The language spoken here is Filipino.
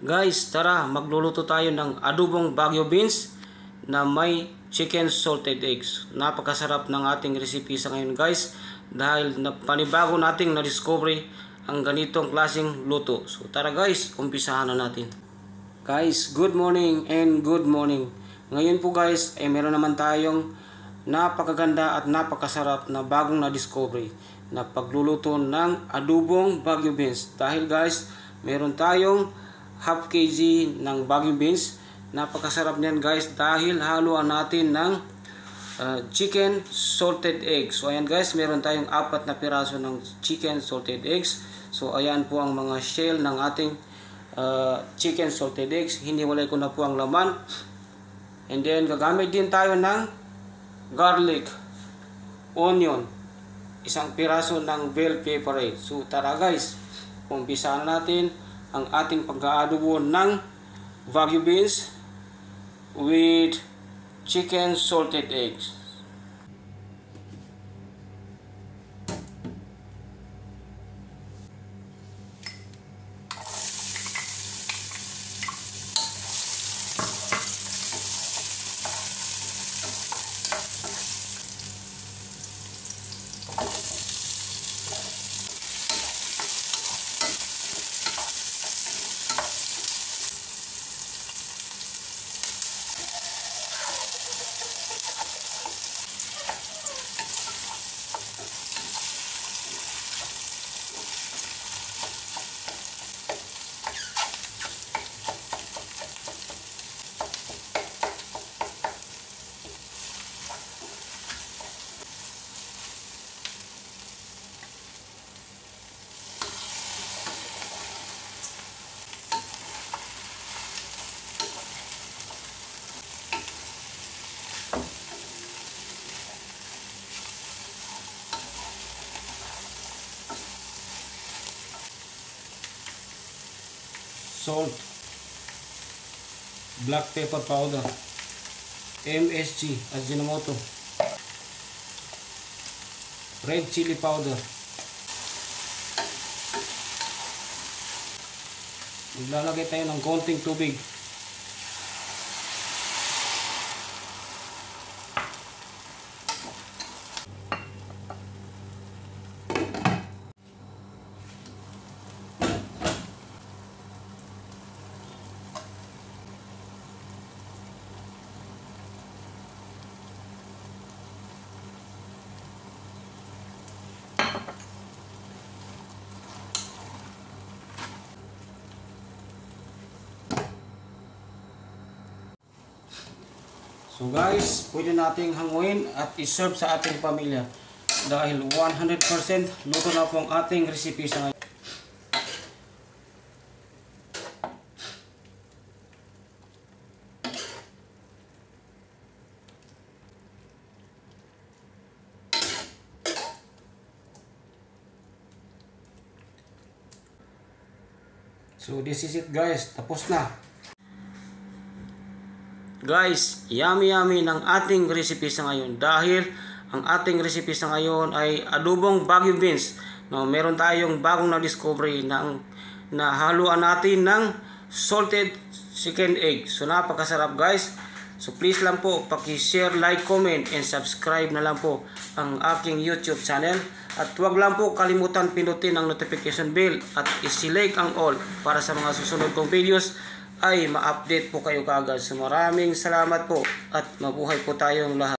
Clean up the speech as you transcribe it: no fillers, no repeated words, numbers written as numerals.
Guys, tara magluluto tayo ng adobong Baguio beans na may chicken salted eggs. Napakasarap ng ating recipe sa ngayon guys, dahil panibago nating na-discovery ang ganitong klaseng luto. So tara guys, umpisahan na natin. Guys, good morning and good morning. Ngayon po guys, meron naman tayong napakaganda at napakasarap na bagong na-discovery na pagluluto ng adobong Baguio beans. Dahil guys, meron tayong half kg ng Baguio beans. Napakasarap niyan guys, dahil haluan natin ng chicken salted eggs. So ayan guys, meron tayong 4 na piraso ng chicken salted eggs. So ayan po ang mga shell ng ating chicken salted eggs. Hiniwalay ko na po ang laman. And then gagamit din tayo ng garlic, onion, 1 piraso ng bell pepper. So tara guys, umpisahan natin ang ating pag-aadobo ng Baguio beans with chicken salted eggs. Salt, black pepper powder, MSG, Ajinomoto, red chili powder. Maglalagay tayo ng konting tubig. So guys, pwede nating hanguin at iserve sa ating pamilya dahil 100% luto na po ang ating recipe sa ngayon. So this is it guys, tapos na. Guys, yummy ng ating recipe sa ngayon, dahil ang ating recipe sa ngayon ay adobong Baguio beans. No, meron tayong bagong na-discovery na haluan natin ng salted chicken egg. So napakasarap guys. So please lang po, paki-share, like, comment, and subscribe na lang po ang aking YouTube channel. At huwag lang po kalimutan pindutin ang notification bell at i-select ang all para sa mga susunod kong videos ay ma-update po kayo kaagad. So maraming salamat po at mabuhay po tayong lahat.